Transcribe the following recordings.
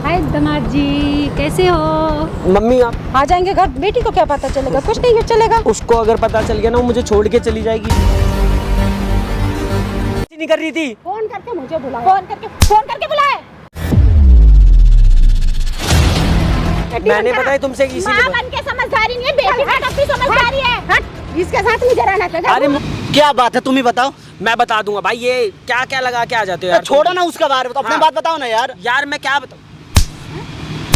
हाय दामाद जी, कैसे हो? मम्मी आप आ जाएंगे घर, बेटी को क्या पता चलेगा? कुछ नहीं चलेगा। उसको अगर पता चल गया ना वो मुझे छोड़ के चली जाएगी। नहीं कर रही थी। फोन करके मुझे बुलाया। फोन करके बुलाया। मैंने बताया तुमसे इसीलिए। माँ बन के समझदारी नहीं है, बेटी है अपनी समझदारी है। हट, इसके साथ मुझे रहना था। अरे क्या बात है, तुम ही बताओ। मैं बता दूंगा भाई, ये क्या क्या लगा के आ जाते हो यार। छोड़ो ना उसका बारे में, तो अपनी हाँ। बात बताओ ना यार। यार मैं क्या बताऊं?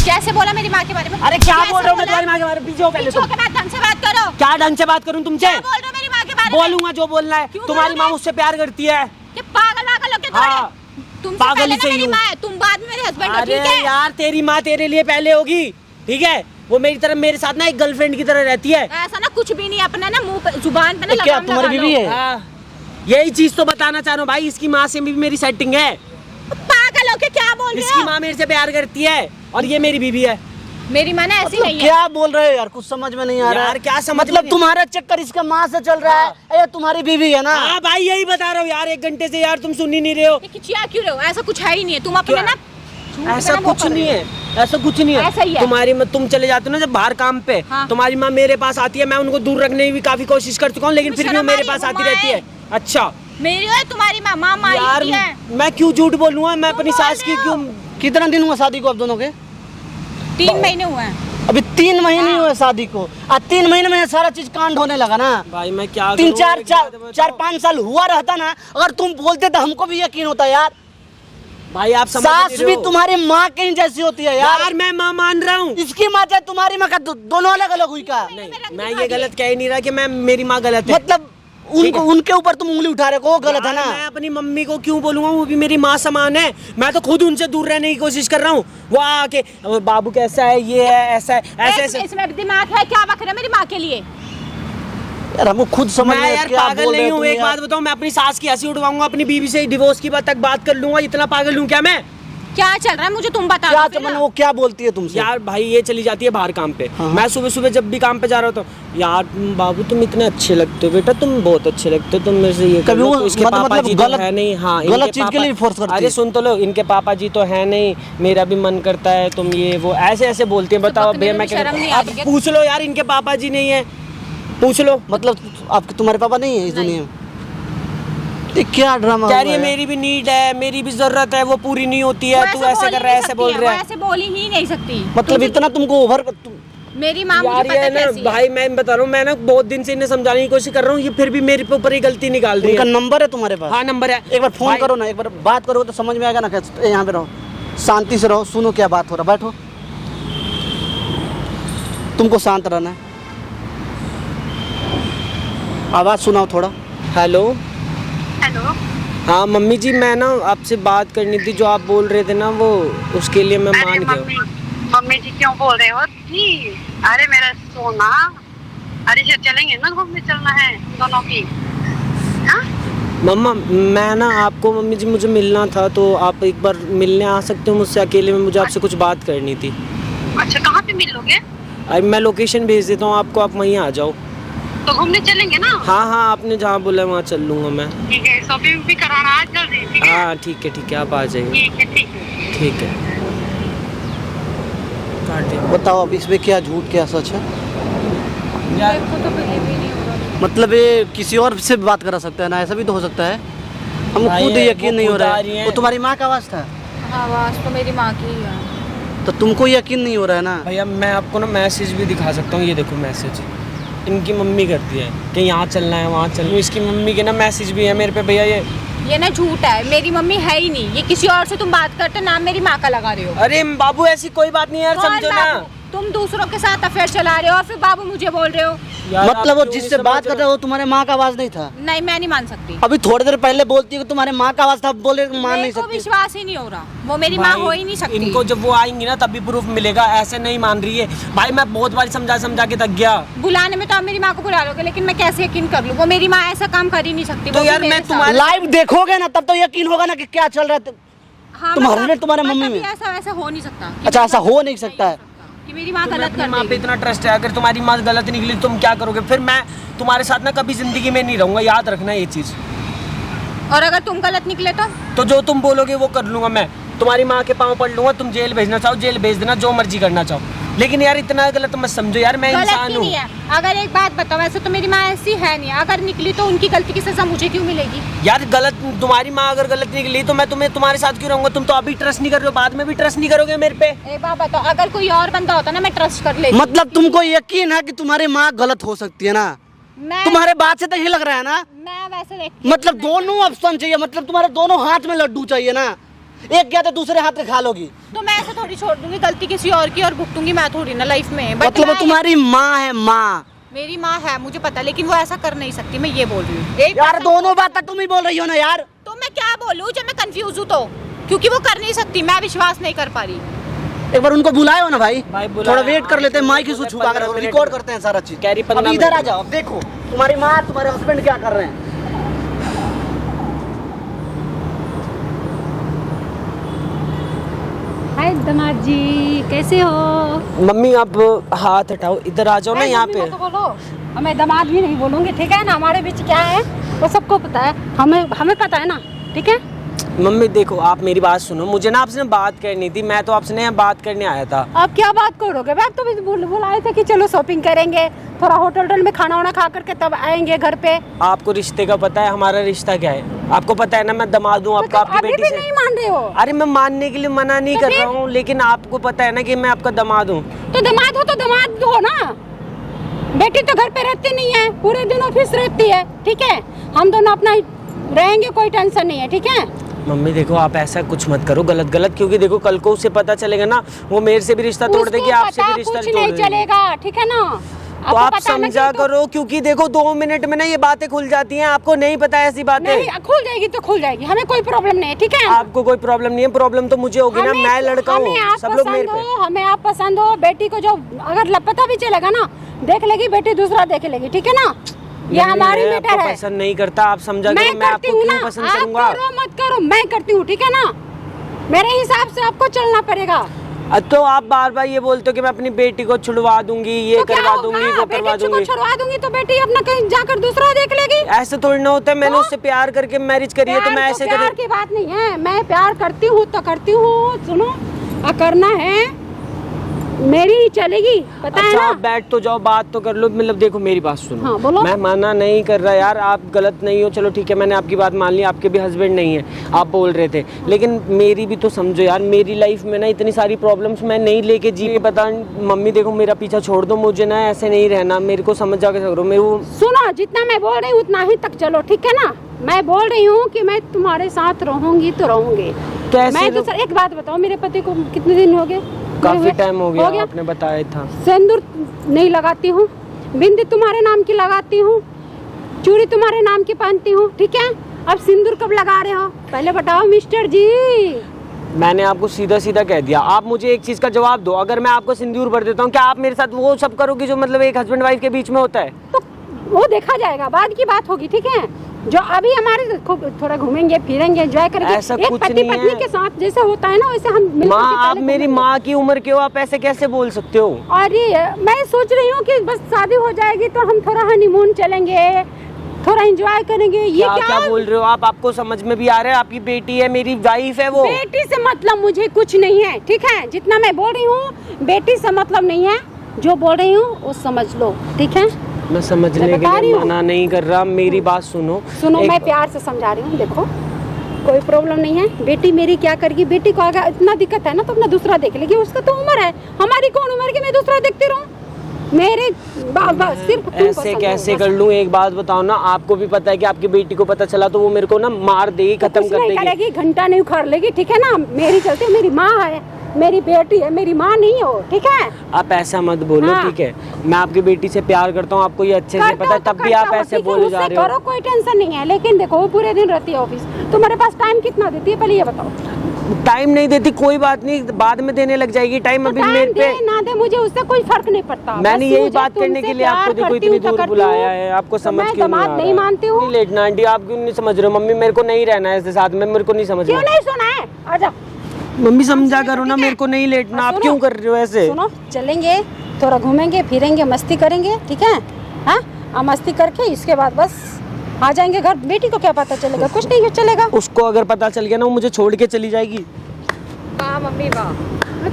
कैसे बोला मेरी माँ के बारे में? अरे क्या बोल रहे हो? मैं तुम्हारी माँ के बारे में पीछे हो पहले तुम। के बाद ढंग से बात करो। क्या ढंग से बात करूं तुमसे? क्या बोल रहे हो मेरी माँ के बारे में? बोलूंगा जो बोलना है। क्यों तुम्हारी माँ बोलोगे? मुझसे प्यार करती है। कि पागल वागल हो के हाँ, तुम पागल पहले ही ना सही मेरी हूँ। माँ है, तुम बाद में मेरे हस्बैंड हो, अरे ठीक है? यार तेरी माँ तेरे लिए पहले होगी, ठीक है? वो मेरी तरह मेरे साथ ना एक गर्लफ्रेंड की तरह रहती है। ऐसा ना कुछ भी नहीं, अपना ना मुंह पे जुबान पे ना क्या लगाम तुम्हारी लगा बीवी लो। है? हाँ, यही चीज तो बताना चाह रहा हूँ भाई। इसकी माँ से भी मेरी सेटिंग है। पागल हो के क्या बोल रहे इसकी हो? माँ मेरे से प्यार करती है और ये मेरी बीवी है। मेरी माँ ना ऐसी मतलब नहीं है। क्या बोल रहे हो यार, कुछ समझ में नहीं आ रहा यार है। क्या समझ मतलब में तुम्हारा चक्कर इसका माँ से चल रहा है, ये तुम्हारी बीवी है ना। हाँ भाई यही बता रहा हूँ यार, 1 घंटे से यार तुम सुन ही नहीं रहे हो। ये खिचिया क्यों रहे हो? ऐसा कुछ है ही नहीं है। तुम अपने क्या? ना झूठ ऐसा का ना वो कुछ कर नहीं रहे है, ऐसा कुछ नहीं ऐसा ही है। है। तुम चले जाते हो ना जब बाहर काम पे, हाँ। तुम्हारी माँ मेरे पास आती है। मैं उनको दूर रखने की भी काफी कोशिश कर चुका हूँ, लेकिन तुम्हें फिर भी वो शर्म मेरे आ रही है? पास वो आती माँ रहती है। है। अच्छा मेरी है तुम्हारी माँ, माँ माँ यार, ही है। मैं क्यों झूठ बोलूँगा? मैं अपनी बोल सास रहे की हो? क्यों? कितना दिन हुआ शादी को आप दोनों के? 3 महीने हुए हैं। अभी 3 महीने हुए शादी को, और 3 महीने में सारा चीज कांड होने लगा ना। भाई मैं क्या 4-5 साल हुआ रहता ना, अगर तुम बोलते तो हमको भी यकीन होता यार। भाई आप समझ सास नहीं भी रहे हो। तुम्हारी माँ के ही जैसी होती है यार। यार मैं माँ मान रहा हूँ। इसकी माँ चाहे तुम्हारी माँ का दोनों अलग अलग हुई का। नहीं, मैं ये गलत कह ही नहीं रहा कि मैं मेरी माँ गलत है। मतलब उनके ऊपर तुम उंगली उठा रहे हो, वो गलत है यार, ना। मैं अपनी मम्मी को क्यों बोलूंगा? वो भी मेरी माँ समान है। मैं तो खुद उनसे दूर रहने की कोशिश कर रहा हूँ। वो आके बाबू कैसा है, ये है, ऐसा है, ऐसे ऐसे। इसमें भी दिमाग है? क्या बक रहे हो मेरी माँ के लिए? यार हमको खुद समझ मैं नहीं यार क्या पागल बोल रहे नहीं हो हूँ। तुम एक यार। बात बताऊँ, मैं अपनी सास की हंसी उड़वाऊंगा, अपनी बीवी से डिवोर्स की बात तक बात कर लूंगा। इतना पागल हूँ क्या मैं? क्या चल रहा है मुझे तुम बता क्या दो फिर चमन ना। वो क्या बोलती है तुमसे? यार भाई ये चली जाती है बाहर काम पे। हाँ। मैं सुबह सुबह जब भी काम पे जा रहा होता हूँ, यार बाबू तुम इतने अच्छे लगते हो, बेटा तुम बहुत अच्छे लगते हो, तुम मेरे से ये कर कभी लो। वो तो इसके मतलब पापा जी तो गलत- है नहीं। हाँ, गलत इनके चीज के पापा- लिए फोर्स करती अरे है। सुन तो लो, इनके पापा जी तो है नहीं, मेरा भी मन करता है, तुम ये वो ऐसे ऐसे बोलती है। बताओ बकने भैया में मैं भी क्या शर्म नहीं करूं? आती अब क्या? पूछ लो यार, इनके पापा जी नहीं है, पूछ लो। मतलब आपके तुम्हारे पापा नहीं है इस नहीं। दुनिया में? ये क्या ड्रामा कह हुआ रही है यार? मेरी भी नीड है, मेरी भी जरूरत है, वो पूरी नहीं होती वो है। तू ऐसे कर रहा है, ऐसे बोल रहा है। ऐसे बोल ही नहीं सकती। मतलब इतना तुमको ओवर मेरी माँ मुझे यार पता ये ना कैसी है। भाई मैं बता रहा हूँ, मैं ना बहुत दिन से इन्हें समझाने की कोशिश कर रहा हूँ, ये फिर भी मेरे पे ऊपर ही गलती निकाल रही उनका है। नंबर है तुम्हारे पास? हाँ नंबर है। एक बार फोन भाई- करो ना, एक बार बात करो तो समझ में आएगा ना। कैसे यहाँ पे रहो, शांति से रहो, सुनो क्या बात हो रहा। बैठो, तुमको शांत रहना है। आवाज सुनाओ थोड़ा। Hello hello. हाँ मम्मी जी, मैं ना आपसे बात करनी थी। जो आप बोल रहे थे ना वो, उसके लिए मैं अरे मान मम्मी, गया। मम्मी जी क्यों बोल रहे हो जी? अरे मेरा सोना, अरे जो चलेंगे ना, घूमने चलना है दोनों की। हाँ? मम्मा मैं ना आपको, मम्मी जी मुझे मिलना था, तो आप एक बार मिलने आ सकते हो मुझसे अकेले में? मुझे आपसे कुछ बात करनी थी। अच्छा, कहाँ पे मिलोगे? अरे मैं लोकेशन भेज देता हूँ आपको, आप वहीं आ जाओ। तो घूमने चलेंगे ना? हाँ हाँ, आपने जहाँ बोला वहाँ चल लूँगा मैं। ठीक है, शॉपिंग भी कराना आज जल्दी, ठीक है? हाँ ठीक है, आप आ जाइए। ठीक है, ठीक है। ठीक है, काट दे। बताओ अब इसमें क्या झूठ क्या सच है? यार तो बिलीव ही नहीं हो रहा। मतलब ये किसी और से भी बात करा सकता है ना, ऐसा भी तो हो सकता है। हमको भाई, खुद यकीन वो नहीं हो खुद रहा आ रही है। हैं। वो तुम्हारी माँ का आवाज़ था, हाँ, आवाज तो मेरी माँ की ही है। तो तुमको यकीन नहीं हो रहा है ना? भैया मैं आपको ना मैसेज भी दिखा सकता हूँ। ये देखो मैसेज, इनकी मम्मी करती है कि यहाँ चलना है, वहाँ चलना है। इसकी मम्मी के ना मैसेज भी है मेरे पे भैया। ये ना झूठ है, मेरी मम्मी है ही नहीं। ये किसी और से तुम बात करते, नाम मेरी माँ का लगा रहे हो। अरे बाबू ऐसी कोई बात नहीं है यार, कौन समझो ना। बाबू? तुम दूसरों के साथ अफेयर चला रहे हो और फिर बाबू मुझे बोल रहे हो। यार, मतलब आप वो क्यों जिससे नहीं बात समझ कर रहे हो वो तुम्हारे माँ का आवाज़ नहीं था? नहीं, मैं नहीं मान सकती। अभी थोड़ी देर पहले बोलती है कि तुम्हारे माँ का आवाज़ था, बोले मान मेरे नहीं को सकती। विश्वास ही नहीं हो रहा, वो मेरी माँ हो ही नहीं सकती। इनको जब वो आएंगी ना तभी प्रूफ मिलेगा। ऐसे नहीं मान रही है भाई, मैं बहुत बार समझा के थक गया। बुलाने में तो आप मेरी माँ को बुला लोगे, लेकिन मैं कैसे यकीन कर लूँ? वो मेरी माँ ऐसा काम कर ही नहीं सकती। तो वो भी यार, मेरे मैं साथ। तुम्हारे- लाइव देखोगे ना तब तो यकीन होगा ना कि क्या चल रहा है। हाँ, तुम्हारे मतलब- लिए तुम्हारे मम्मी मतलब में। ऐसा वैसा हो नहीं सकता। कि अच्छा, मेरी ऐसा माँ- हो नहीं सकता है। कि मेरी माँ तुम्हें गलत अपनी कर माँ पे देगी। इतना ट्रस्ट है, अगर तुम्हारी माँ गलत निकली तुम क्या करोगे? फिर मैं तुम्हारे साथ ना कभी जिंदगी में नहीं रहूंगा, याद रखना ये चीज। और अगर तुम गलत निकले तो? तो जो तुम बोलोगे वो कर लूंगा मैं। तुम्हारी माँ के पाँव पड़ लूंगा, तुम जेल भेजना चाहो जेल भेज देना, जो मर्जी करना चाहो, लेकिन यार इतना गलत मत समझो यार, मैं गलत इंसान ही हूँ। नहीं है। अगर एक बात बताओ, वैसे तो मेरी माँ ऐसी है नहीं, अगर निकली तो उनकी गलती की सजा मुझे क्यों मिलेगी? यार गलत, तुम्हारी माँ अगर गलत निकली तो मैं तुम्हारे साथ क्यों रहूंगा? तुम तो अभी ट्रस्ट नहीं कर रहे हो, बाद में भी ट्रस्ट नहीं करोगे मेरे पे। एक बात बताओ, अगर कोई और बंदा होता ना मैं ट्रस्ट कर लेती। मतलब तुमको यकीन है कि तुम्हारी माँ गलत हो सकती है ना? मैं तुम्हारे बात से तो ये लग रहा है ना? मैं वैसे देखती मतलब दोनों ऑप्शन चाहिए, मतलब तुम्हारे दोनों हाथ में लड्डू चाहिए ना? एक गया तो दूसरे हाथ में खा लोगी। तो मैं ऐसे थोड़ी छोड़ दूंगी गलती किसी और की और भुगतूंगी मैं थोड़ी ना लाइफ में। बट मतलब तुम्हारी माँ है, माँ। मेरी माँ है मुझे पता, लेकिन वो ऐसा कर नहीं सकती, मैं ये बोल रही हूँ। यार दोनों बातें तुम ही बोल रही हो ना यार। तो मैं क्या बोलूँ जब मैं कंफ्यूज हूँ तो? क्योंकि वो कर नहीं सकती, मैं विश्वास नहीं कर पा रही। एक बार उनको बुलाओ ना भाई, बुलाओ। थोड़ा वेट कर लेते हैं, माइक की छुपा कर रिकॉर्ड करते हैं सारा चीज। कैरी अब इधर आ जाओ, अब देखो तुम्हारी माँ तुम्हारे हस्बैंड क्या कर रहे हैं। हाय दामाद जी, कैसे हो? मम्मी आप हाथ हटाओ, इधर आ जाओ ना यहाँ पे। मत बोलो, हमें दामाद भी नहीं बोलूंगी, ठीक है ना? हमारे बीच क्या है वो सबको पता है, हमें पता है ना, ठीक है? मम्मी देखो, आप मेरी बात सुनो, मुझे ना आपसे बात करनी थी, मैं तो आपसे यहाँ बात करने आया था। अब क्या बात करोगे? आप तो बुलाए थे कि चलो शॉपिंग करेंगे, थोड़ा होटल में खाना वाना खा करके तब आएंगे घर पे। आपको रिश्ते का पता है, हमारा रिश्ता क्या है? आपको पता है ना, मैं दामाद हूँ आपका, आपकी अभी बेटी भी से। नहीं मान रहे हो? अरे मैं मानने के लिए मना नहीं कर रहा हूँ, लेकिन आपको पता है ना कि मैं आपका दामाद हूँ। तो दामाद हो तो दामाद हो ना। बेटी तो घर पे रहती नहीं है, पूरे दिन ऑफिस रहती है, ठीक है? हम दोनों अपना रहेंगे, कोई टेंशन नहीं है, ठीक है? मम्मी देखो, आप ऐसा कुछ मत करो गलत, क्योंकि देखो कल को उसे पता चलेगा ना, वो मेरे से भी रिश्ता तोड़ देगी, आपसे भी रिश्ता कुछ तोड़ नहीं देगी। चलेगा, ठीक है ना? तो आप समझा करो, क्योंकि देखो 2 मिनट में ना ये बातें खुल जाती हैं, आपको नहीं पता ऐसी बातें। नहीं, खुल जाएगी तो खुल जाएगी, हमें कोई प्रॉब्लम नहीं है, ठीक है? आपको कोई प्रॉब्लम नहीं है, प्रॉब्लम तो मुझे होगी ना, मैं लड़का हूँ, सब लोग मेरे पे। हमें आप पसंद हो, बेटी को जो अगर पता भी चलेगा ना, देख लेगी बेटी, दूसरा देख लेगी, ठीक है ना? ये हमारी मैटर है। पसंद नहीं करता, आप समझा करो, मैं आपको क्यों पसंद करूंगा? आप करो मत करो, मैं करती हूँ, ठीक है ना? मेरे हिसाब से आपको चलना पड़ेगा। तो आप बार बार ये बोलते हो कि मैं अपनी बेटी को छुड़वा दूंगी, ये तो करवा दूंगी, वो करवा दूंगी। बेटी को छुड़वा दूंगी तो बेटी अपना कहीं जाकर दूसरा देख लेगी। ऐसे थोड़ी ना होता है, मैंने उससे प्यार करके मैरिज करी है, तो मैं ऐसे प्यार की बात नहीं है, मैं प्यार करती हूँ तो करती हूँ, सुनो करना है मेरी ही चलेगी, पता है अच्छा ना? आप बैठ तो जाओ, बात तो कर लो, मतलब देखो मेरी बात सुनो। हाँ, बोलो। मैं मना नहीं कर रहा यार, आप गलत नहीं हो, चलो ठीक है, मैंने आपकी बात मान ली, आपके भी हस्बैंड नहीं है, आप बोल रहे थे, लेकिन मेरी भी तो समझो यार, मेरी लाइफ में ना इतनी सारी प्रॉब्लम्स मैं नहीं लेके जी पता। मम्मी देखो मेरा पीछा छोड़ दो, मुझे ना ऐसे नहीं रहना, मेरे को समझ जाके करो, मेरे को सुनो, जितना मैं बोल रही हूँ उतना ही तक चलो, ठीक है ना? मैं बोल रही हूँ कि मैं तुम्हारे साथ रहूंगी तो रहूंगी। कैसे मैं तो सर एक बात बताओ, मेरे पति को कितने दिन हो गए? काफी टाइम हो गया, आपने बताया था। सिंदूर नहीं लगाती हूँ, बिंदी तुम्हारे नाम की लगाती हूँ, चूड़ी तुम्हारे नाम की पहनती हूँ, ठीक है? अब सिंदूर कब लगा रहे हो पहले बताओ मिस्टर जी। मैंने आपको सीधा सीधा कह दिया, आप मुझे एक चीज का जवाब दो, अगर मैं आपको सिंदूर भर देता हूँ, क्या आप मेरे साथ वो सब करोगी जो मतलब एक हस्बैंड वाइफ के बीच में होता है? तो वो देखा जाएगा, बाद की बात होगी, ठीक है? जो अभी हमारे थोड़ा घूमेंगे फिरेंगे, एंजॉय करेंगे, ऐसा एक कुछ पति नहीं पत्नी है। के साथ जैसे होता है ना वैसे हम मिलकर माँ, के आप पहले मेरी घूमेंगे। माँ की उम्र के हो, आप ऐसे कैसे बोल सकते हो? अरे मैं सोच रही हूँ कि बस शादी हो जाएगी तो हम थोड़ा हनीमून चलेंगे, थोड़ा एंजॉय करेंगे। ये क्या बोल रहे हो आप? आपको समझ में भी आ रहा है? आपकी बेटी है, मेरी वाइफ है वो। बेटी से मतलब मुझे कुछ नहीं है, ठीक है? जितना मैं बोल रही हूँ बेटी से मतलब नहीं है, जो बोल रही हूँ वो समझ लो, ठीक है? मैं समझने के बता रही लिए हूँ। मना नहीं कर रहा, मेरी बात सुनो। मैं प्यार से समझा रही हूँ, देखो कोई प्रॉब्लम नहीं है, बेटी मेरी क्या करेगी? बेटी को अगर इतना दिक्कत है ना तो अपना दूसरा देख लेगी, उसका तो उम्र है, हमारी कौन उम्र की मैं दूसरा देखती रहूँ? मेरे सिर्फ तुम ऐसे कैसे कर लूं? एक बात बताओ ना, आपको भी पता है कि आपकी बेटी को पता चला तो वो मेरे को ना मार देगी, खत्म कर देगी, घंटा नहीं उखाड़ लेगी, ठीक है ना? मेरी चलती मेरी माँ है, मेरी बेटी है, मेरी माँ नहीं हो, ठीक है? आप ऐसा मत बोलो, हाँ। ठीक है? मैं आपकी बेटी से प्यार करता हूँ, आपको ये अच्छे से पता है, तब भी आप ऐसे बोले जा रहे करो, कोई टेंशन नहीं है, लेकिन देखो वो पूरे दिन रहती है ऑफिस, तुम्हारे पास टाइम कितना देती है पहले ये बताओ? टाइम नहीं देती, कोई बात नहीं, बाद में देने लग जाएगी टाइम, अभी मेरे पे ना दे, मुझे उससे कोई फर्क नहीं पड़ता। मैंने यही बात करने के लिए आपको देखो इतनी दूर बुलाया है, आपको समझ क्यों नहीं आ रहा? नहीं मानती हूँ, लेटना आंटी, आप क्यों नहीं समझ रहे हो? मम्मी मेरे को नहीं रहना है इसके साथ में, मेरे को नहीं समझ क्यों नहीं सुना है? आजा मम्मी, समझा करो ना, मेरे को नहीं लेटना, आप क्यों कर रहे हो ऐसे? सुनो, चलेंगे थोड़ा घूमेंगे फिरेंगे, मस्ती करेंगे, ठीक है? हाँ, मस्ती करके इसके बाद बस आ जाएंगे घर। बेटी को क्या पता चलेगा? कुछ नहीं चलेगा। उसको अगर पता चल गया ना, वो मुझे छोड़ के चली जाएगी। वाह मम्मी वाह,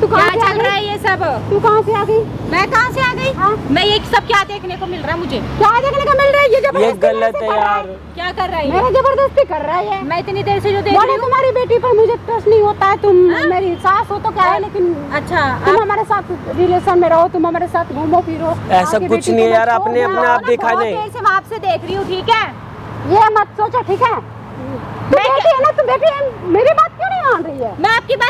तू क्या कहाँ से आ चल रहा गई? है ये सब? तू कहाँ से आ गई? मैं कहाँ से आ गई? हाँ। मैं ये सब क्या देखने को मिल रहा है मुझे? क्या देखने का मिल रहा है? ये जबरदस्ती ये गलत मेरे से है कर रहा यार। क्या कर रहा है मेरा ये? जबरदस्ती कर रहा है। मैं इतनी देर से जो देख बोले रही हूँ। तुम्हारी बेटी पर मुझे ट्रस्ट नहीं होता है, तुम मेरी सास हो तो क्या है, लेकिन अच्छा तुम आप हमारे साथ रिलेशन में रहो, तुम हमारे साथ घूमो फिरो। ऐसा आपकी कुछ बेटी नहीं है को यार, मत अपने छोड़ना। अपने आप देखा बहुत नहीं। देर से मैं आपसे देख रही हूँ, ठीक है? ये मत सोचो, ठीक है? तू बेटी है ना, तू बेटी है, मेरी बात क्यों नहीं मान रही है? मैं आपकी बात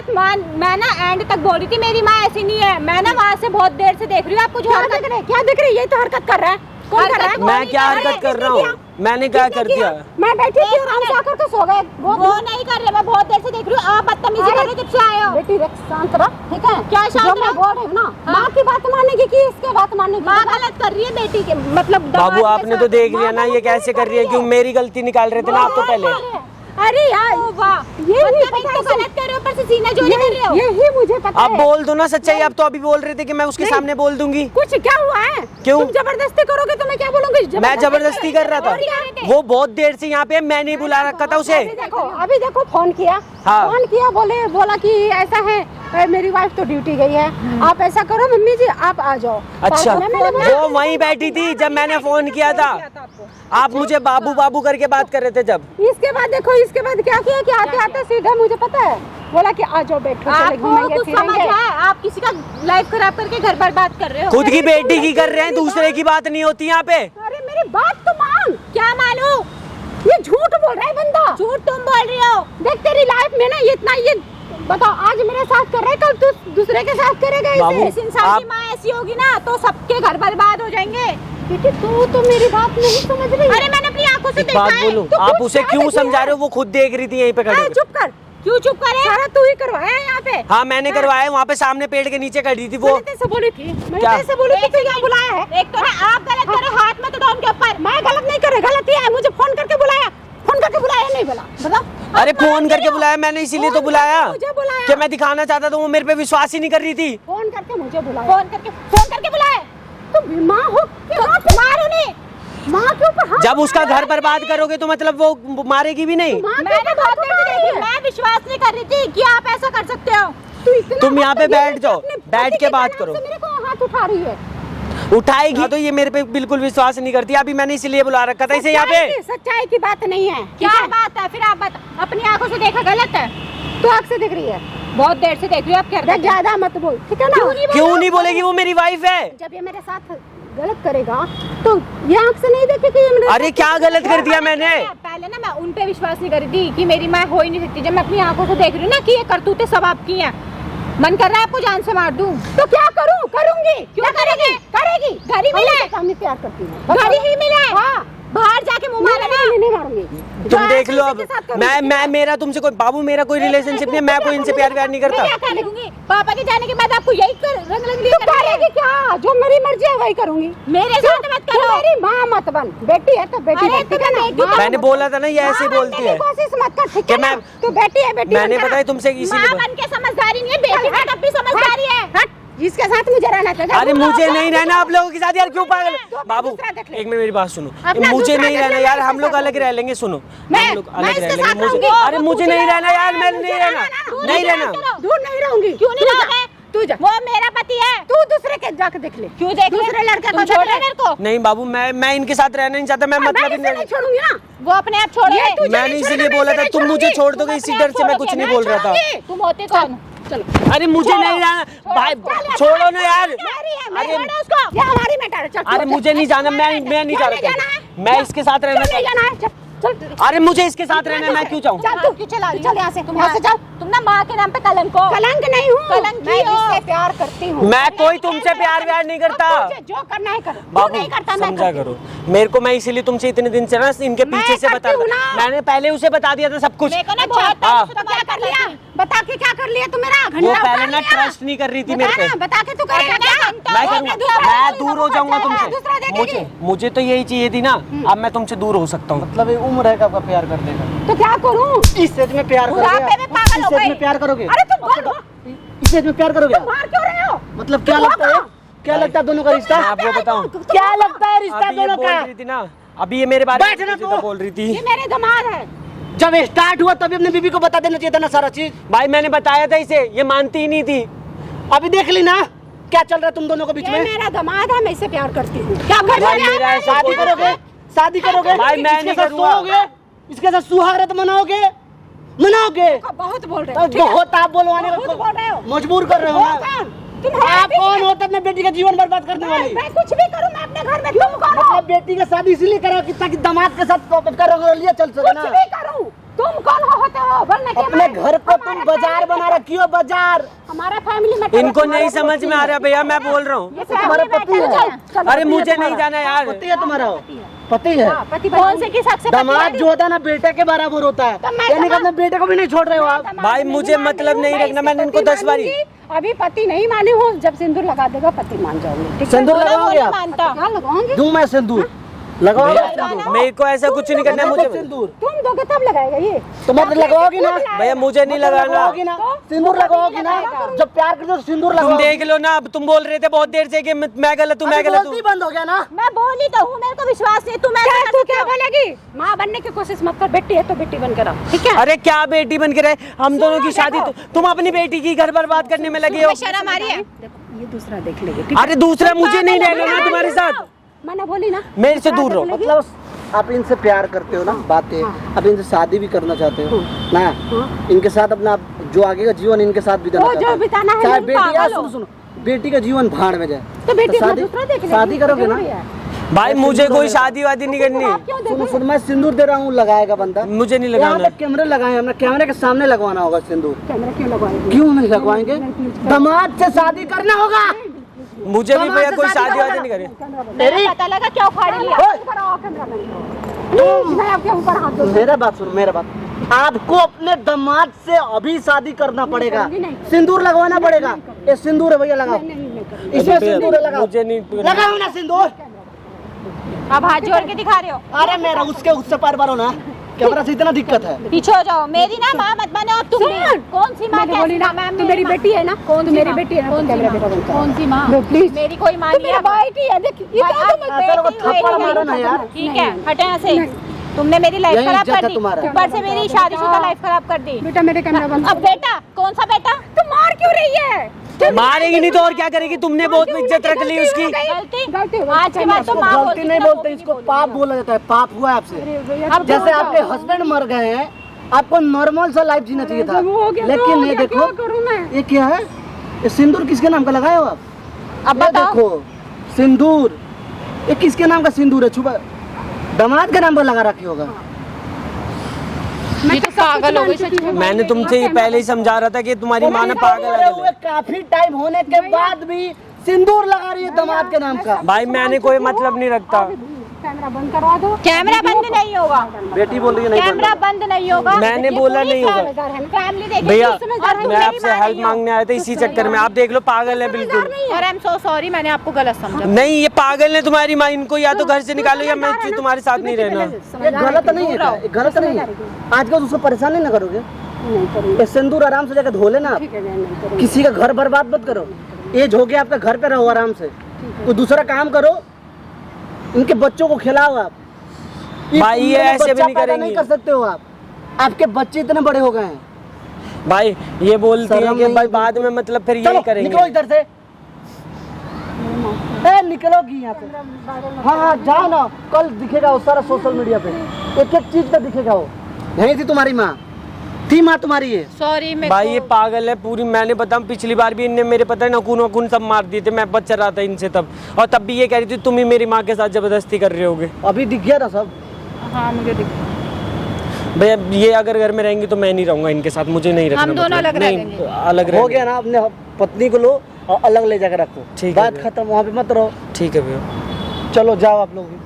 मैं ना एंड तक बोल रही थी, मेरी माँ ऐसी नहीं है। मैं ना वहाँ से बहुत देर से देख रही हूँ, आप कुछ क्या हरकत देख रही है? क्या देख रही है? यही तो हरकत कर रहा है। कौन कर रहा है? मैं क्या हरकत कर रहा हूँ? मैंने क्या कर दिया? मैं बैठी थी आराम से आकर के सो गए। वो नहीं कर रहे, मैं बहुत देर से देख रही हूँ। आप बदतमीजी कर रहे हो, जब से आए हो। बेटी शांत रह, ठीक है? क्या शांत जो मैं रह? बोल रही हूँ ना, माँ की बात मानेगी कि इसके बात मानेगी? माँ गलत कर रही है बेटी के, मतलब बाबू दामाद के आपने तो साथ। देख लिया ना ये कैसे कर रही है, क्यों मेरी गलती निकाल रहे थे ना आप तो पहले। अरे यार, ओ वाह, ये भी मतलब पता एक तो है, गलत कर रहे हो, ऊपर से सीना चोरी कर रहे हो। यही मुझे पता आप है। बोल दो ना सच्चाई, आप तो अभी बोल रहे थे कि मैं उसके नहीं। सामने बोल दूंगी। कुछ क्या हुआ है? क्यों? तुम जबरदस्ती करोगे तो मैं क्या बोलूंगी? मैं जबरदस्ती कर रहा था, वो बहुत देर से यहाँ पे, मैं नहीं बुला रखा था उसे। अभी देखो फोन किया, हाँ। फोन किया, बोला कि ऐसा है, मेरी वाइफ तो ड्यूटी गई है, आप ऐसा करो मम्मी जी, आप आ जाओ। अच्छा, मैंने बोला- वो वहीं बैठी थी जब मैंने फोन किया था। आप मुझे बाबू बाबू करके बात कर रहे थे जब। इसके बाद देखो, इसके बाद क्या किया कि आते आते सीधा मुझे पता है, बोला कि आ जाओ बैठो, चले आपको घूमेंगे कुछ समझ फिरेंगे। है? आप किसी का लाइफ खराब करके घर बर्बाद कर रहे हो। खुद की बेटी की कर रहे हैं, दूसरे की बात नहीं होती यहाँ पे। अरे मेरी बात तो मान, क्या मालूम? ये झूठ बोल रहा है बंदा। झूठ तुम बोल रही हो। देख तेरी लाइफ में ना ये इतना, ये बताओ, आज मेरे साथ कर रहे, कल तू दूसरे के साथ करेगा बाबू, इसे। इस इंसान की आप- माँ ऐसी होगी ना तो सबके घर बर्बाद हो जाएंगे। बेटी तू तो मेरी बात नहीं समझ रही। अरे मैंने अपनी आंखों से एक देखा बात है। बोलूं, तो आप कुछ उसे क्या क्यों देखा समझा है? रहे हो? वो खुद देख रही थी यहीं पे खड़े अरे होके। चुप कर, क्यों चुप करे? सारा तू ही करवाया है यहाँ पे। हाँ मैंने करवाया, वहाँ पे सामने पेड़ के नीचे खड़ी थी वो। मैंने तेरे से बोली थी, मैंने क्या? तेरे से बोली थी, तू यहाँ बुलाया है। एक तो ना आप गलत कर रहे हो, हाथ में तो डाउन के ऊपर। मैं गलत नहीं कर रही, गलत ही है, मुझे फोन करके बुलाया, फोन करके बुलाया नहीं बोला, बता। अरे फोन करके बुलाया मैंने, इसीलिए तो फोन बुलाया करके मुझे बुलाया। कि मैं दिखाना चाहता था, वो मेरे पे विश्वास ही नहीं कर रही थी। फोन करके मुझे बुलाया। फोन करके बुलाए। तुम माँ हो कि मारो नहीं। माँ के ऊपर हाथ जब उसका उठाया घर बर्बाद करोगे तो मतलब वो मारेगी भी नहीं। माँ के मैंने ऊपर बहुत हाथ देर से उठाया देखी, है। मैं विश्वास नहीं कर रही थी कि आप ऐसा कर सकते हो। तू इतना तुम यहाँ पे बदतमीज बैठ है, जाओ, अपने बैठ पति के के बात नाम करो। से मेरे को हाथ उठा रही है। उठाएगी तो ये मेरे पे बिल्कुल विश्वास नहीं करती। अभी मैंने इसीलिए बुला रखा था इसे यहाँ पे। सच्चाई की बात नहीं है। क्या बात है? फिर आप अपनी आंखों से देखा गलत है। तू आँख से देख रही है, बहुत देर से देख रही हूँ, आप क्या देख ज्यादा मत बोल, ठीक है ना? क्यों नहीं बोलेगी? वो मेरी वाइफ है। जब ये मेरे साथ गलत करेगा तो ये आँख से नहीं देखे कि ये मेरे अरे क्या गलत कर दिया मैंने? पहले ना मैं उन पे विश्वास नहीं कर रही थी कि मेरी माँ हो ही नहीं सकती। जब मैं अपनी आंखों से देख रही हूँ ना कि ये करतूतें सब आपकी हैं, मन कर रहा है आपको जान से मार दूं। तो क्या करूं? करूंगी। क्यों करेगी? करेगी। घर ही मिला है। हम प्यार करती हूँ। घर ही मिला है। हाँ। बाहर जाके मुंह मारा ना। नहीं मारूंगी। तुम देख लो अब, मैं मेरा तुमसे कोई बाबू, मेरा कोई रिलेशनशिप नहीं है, मैं कोई इनसे प्यार व्यार नहीं करता। मैं क्या कर लूंगी? पापा के जाने के बाद आपको यही रंग रंगली तू करेगी क्या? जो मेरी मर्जी है वही करूंगी। मेरे साथ मत तू करो। मेरी माँ मत बन, बेटी है तो बेटी अरे बन, ठीक है ना? बेटी माँ मैंने मत बोला था ना ये बन। ऐसे माँ बोलती बनने है की कोशिश मत कर, ठीक कि है ना? मैं- तू बेटी है, बेटी मैंने बनकर बताया तुमसे माँ इसीलिए। बन के समझदारी नहीं है, बेटी का तब भी समझदारी है। हट, इसके साथ मुझे रहना था। अरे मुझे नहीं रहना आप लोगों के साथ यार, क्यों पागल? तो बाबू दूसरा देख ले। एक मिनट मेरी बात सुनो, अपना मुझे दूसरा नहीं देख रहना ले, यार, मैं हम लोग इसके अलग रह लेंगे। सुनो, मैं- हम लोग मैं अलग इसके रह साथ लेंगे। मुझे रहूंगी। अरे मुझे नहीं रहना यार, मैं नहीं रहना, नहीं रहना। दूर नहीं रहूंगी। क्यों नहीं रहोगे? तू जा, वो मेरा पति है। तू दूसरे के जाके देख ले। क्यों देख ले? दूसरे लड़के तुम को छोड़ देख ले। मेरे को। नहीं बाबू, मैं इनके साथ रहना नहीं चाहता, मैं मैं मतलब ही इसे नहीं नहीं। छोड़ूंगी ना। वो अपने आप छोड़े। ये तुझे मैंने नहीं इसीलिए छोड़ूंगी, बोला मैं था इसे तुम नहीं मुझे छोड़ूंगी। छोड़ दोगे, इसी डर से मैं कुछ नहीं बोल रहा था। तुम होते कौन? चलो, अरे मुझे नहीं रहना भाई, छोड़ो ना यार। अरे छोड़ो उसको। ये हमारी मैटर है, चल। अरे मुझे नहीं जाना, मैं नहीं जा नहीं जाना रहा, है? मैं इसके साथ रहना नहीं चाहता। जाना है, चल चल। अरे मुझे इसके साथ रहना है, मैं क्यों चाहूँ? चल तू क्यों चला रही चल यहाँ से, तुम यहाँ से चल। तुम ना माँ के नाम पे कलंक हो। कलंक नहीं हूँ, कलंकी मैं हो। इससे प्यार करती हूँ। मैं कोई तुमसे प्यार व्यार नहीं करता। तुझे जो करना है कर, तू बाबू नहीं करता मैं समझा करती करो मेरे को, मैं इसीलिए तुमसे इतने दिन से ना इनके मैं पीछे से करती बता हूँ रहा ना। मैंने पहले उसे बता दिया था सब कुछ। मेरे को ना अच्छा, बहुत हाँ। टाइम से तो क्या कर लिया? करती थी। बता के क्या कर लिया तू मेरा? वो घंटा पहले उतार ना लिया? ट्रस्ट नहीं कर रही थी मेरे बता पे। ना, बता के तू करेगा क्या? मैं करूँगा, मैं दूर हो जाऊंगा तुमसे। दूसरा देखेगी। मुझे तो यही चाहिए थी ना, अब मैं तुमसे दूर हो सकता हूँ। मतलब ये उम्र है कब का प्यार करने का? तो क्या करूँ? इस एज में प्यार बुढ़ापे करोगे? में पागल हो इस एज गई। में प्यार करोगे? अरे तुम बोल, इस एज में प्यार करोगे? तुम मार क्यों रहे हो? मतलब क्या तुम लगता है? हो क्या लगता है दोनों का रिश्ता? मैं आपको बताऊं, क्या लगता है रिश्ता अभी ये दोनों बोल का? रही थी ना, अभी ये मेरे बारे बैठ में ना मुझे तू। तो बोल रही थी। ये मेरे दामाद है। जब स्टार्ट हुआ तभी अपनी बीबी को बता देना चाहिए था ना सारा चीज। भाई मैंने बताया था इसे, ये मानती ही नहीं थी। अभी देख ली ना क्या चल रहा है तुम दोनों के बीच ये में। मेरा दामाद है, मैं इससे प्यार करती हूँ। क्या भाई मेरा ऐसा शादी कोई- करोगे, शादी करोगे, भाई मैं इसके नहीं साथ करूँगा। सोओगे, इसके साथ सुहागरात मनाओगे, बहुत बोल रहे तो हो, ठीक है? बहुत आप बोलवाने बहुत बोल रहे हो। मजबूर कर रहे हो ना। कौन? तुम आप कौन होते अपने बेटी का जीवन बर्बाद करने वाली? मैं कुछ भी करूँ, मैं अपने घर में तुम करो। मतलब बेटी का शादी इसीलिए करो कि ताकि दामाद के साथ रंगोलियां चल सके ना। कुछ भी करूँ, तुम कौन होते हो बोलने के? अपने घर को तुम बाजार बना रखी हो, बाजार। हमारा फैमिली में इनको नहीं समझ में आ रहा भैया, मैं बोल रहा हूँ। तुम्हारा पति है? अरे मुझे नहीं जाना यार। पति है तुम्हारा? पति है? कौन से किस हक से दामाद जो होता है ना बेटे के बराबर होता है, यानी कि अपने बेटे को भी नहीं छोड़ रहे हो आप। भाई मुझे मतलब नहीं रखना, मैंने इनको 10 बारी। अभी पति नहीं मानी हूँ, जब सिंदूर लगा देगा पति मान जाऊंगी, ठीक है? सिंदूर लगाओगे आप? मानता क्या लगाऊंगी? दूं मैं सिंदूर? लगाओगे आप सिंदूर? मेरे को ऐसा कुछ नहीं करना है मुझे। सिंदूर तुम दोगे तब लगाएगा ये। तो मतलब लगवाओगी ना? भैया मुझे नहीं लगाना। लगाओगी ना? सिंदूर लगाओगी ना? जब प्यार करते हो तो सिंदूर तुम लगाओगी। देख लो ना, अब तुम बोल रहे थे बहुत देर से कि मैं गलत हूँ, मैं गलत बोलती हूँ। बंद हो गया ना? मैं बोली तो हूँ, मेरे को विश्वास नहीं। तुम ऐसा क्या तू क्या बोलेगी? माँ बनने की कोशिश मत कर, बेटी है तो बेटी बन कर रहो, ठीक है? अरे क्या बेटी बन के रहे, हम दोनों की शादी तुम अपनी बेटी की घर बर्बाद करने में लगे हो। शर्म आ रही है? देखो ये दूसरा देख लेगी, ठीक है? अरे दूसरा मुझे नहीं रहना ना तुम्हारे साथ, मैंने बोली ना मेरे से दूर रहो। मतलब आप इनसे प्यार करते हो ना, बातें आप इनसे शादी भी करना चाहते हो ना, इनके साथ अपना जो आगे का जीवन इनके साथ बिताना वो जो चाहते हो। बिताना है, चाहे तुम बेटी पागल हो। सुनो सुनो, बेटी का जीवन भाड़ में जाए तो बेटी अपना शादी दूसरा देख लेगी, शादी करोगे ना? जरूरी है। भाई मुझे कोई शादी वादी नहीं करनी, आप क्यों सुनो देखो? सुनो, मैं सिंदूर दे रहा हूँ, लगाएगा बंदा। मुझे नहीं यहाँ लगाना। पे कैमरे लगाए हैं, हमने कैमरे के सामने लगवाना होगा सिंदूर। कैमरा क्यों लगवाएंगे? क्यों नहीं लगवाएंगे? दामाद से शादी करना होगा। मुझे भी भैया कोई शादी शादी वादी करोगे? नहीं करनी। मेरे पता लगा क्या उखाड़ लिया। मैं आपके ऊपर हाथ दूंगी। मेरा बात सुनो, मेरा बात, आपको अपने दामाद से अभी शादी करना पड़ेगा, सिंदूर लगवाना पड़ेगा। ये सिंदूर है भैया, लगाओ इसमें सिंदूर है, लगाओ। मुझे नहीं लगाओ ना सिंदूर। अब हाथ जोड़ के दिखा रहे हो। अरे मेरा उससे पार पारो ना, कैमरा से इतना दिक्कत है। पीछे हो जाओ। मेरी ना माँ मत बनो अब तुम भी। कौन सी माँ? मैंने बोली ना, तू मेरी बेटी है ना? कौन तू सी मेरी माँ? बेटी है ना? कौन तो सी कैमरा माँ? देखो बंद कर। कौन सी माँ? No, please. मेरी कोई माँ तू नहीं मेरा है। बेटी है, देख ये क्या तुम ऐसा लोग थप्पड़ मारो ना यार। ठीक है, हटे यहाँ से। तुमने मेरी लाइफ यही खराब इज्जत कर है दी, तुम्हारा। ऊपर से मेरी शादीशुदा लाइफ खराब कर दी। बेटा मेरे कैमरा बंद अब बेटा, कौन सा बेटा? तुम मार क्यों रही है? मारेगी नहीं तो और क्या करेगी, तुमने बहुत इज्जत रख ली उसकी। गलती हो गई। आज के बाद तो माँ गलती बोलती नहीं तो बोलते, वो इसको भी पाप बोला जाता है। पाप हुआ है आपसे। अब जैसे बोल आपके जाओ। हस्बैंड मर गए हैं, आपको नॉर्मल सा लाइफ जीना चाहिए था, जब वो हो गया तो लेकिन हो ये गया, देखो क्या करूं मैं? ये क्या है, ये सिंदूर किसके नाम का लगाए हो आप? अब ये बताओ। देखो सिंदूर, ये किसके नाम का सिंदूर है? छुपा दामाद के नाम पर लगा रखे होगा। ये तो पागल हो गई सच में। मैंने तुमसे पहले ही समझा रहा था कि तुम्हारी माँ ना पागल मरे है। हुए काफी टाइम होने के बाद भी सिंदूर लगा रही है दामाद के नाम का। भाई मैंने कोई मतलब नहीं रखता। कैमरा बंद करवा दो। कैमरा बंद नहीं होगा। बेटी बोल रही है नहीं कैमरा बंद नहीं होगा। मैंने ये बोला पूरी नहीं होगा। फैमिली देखेगी। भैया उसमें और तुम मैं मेरी आपसे माँ हेल्प नहीं हो। मांगने आया था इसी चक्कर में, आप देख लो पागल है बिल्कुल। और आई एम सो सॉरी, मैंने आपको गलत समझा। नहीं ये पागल है तुम्हारी माँ, इनको या तो घर से निकालो या मैं तुम्हारे साथ नहीं रहना। ये गलत नहीं है क्या? ये गलत नहीं है। आजकल उसको परेशान नहीं ना करोगे? नहीं करूंगी। ये सिंदूर आराम से जाकर धो लेना आप। ठीक है, नहीं करूंगी। किसी का घर बर्बाद मत करो। एज हो गया आपका, घर पे रहो आराम से, कोई दूसरा काम करो, इनके बच्चों को खिलाओ आप। भाई ये ऐसे भी बच्चा नहीं पैदा करेंगे। नहीं कर सकते हो आप, आपके बच्चे इतने बड़े हो गए हैं। भाई ये बोलती है शर्म कि नहीं भाई है। बाद में मतलब फिर ये चलो करेंगे। निकलो इधर से। निकलोगी यहाँ पे? हाँ जाओ ना, कल दिखेगा वो सारा सोशल मीडिया पे, एक एक चीज का दिखेगा वो। यही थी तुम्हारी माँ, थी माँ तुम्हारी ये। सॉरी मैं भाई ये पागल है पूरी। मैंने पता पिछली बार भी इनने मेरे पता है नखून वखून सब मार दिए थे, मैं बच्चा रहा था इनसे तब, और तब भी ये कह रही थी तुम ही मेरी माँ के साथ जबरदस्ती कर रहे होगे। अभी दिख गया था सब। हाँ मुझे दिख। भैया ये अगर घर में रहेंगे तो मैं नहीं रहूंगा इनके साथ, मुझे नहीं रखना। हम दोनों मतलब। अलग नहीं, रहेंगे। अलग हो गया ना, अपने पत्नी को लो और अलग ले जाकर रखो, ठीक है बात भैया। खत्म, वहाँ पे मत रहो। ठीक है भैया। चलो जाओ आप लोग भी।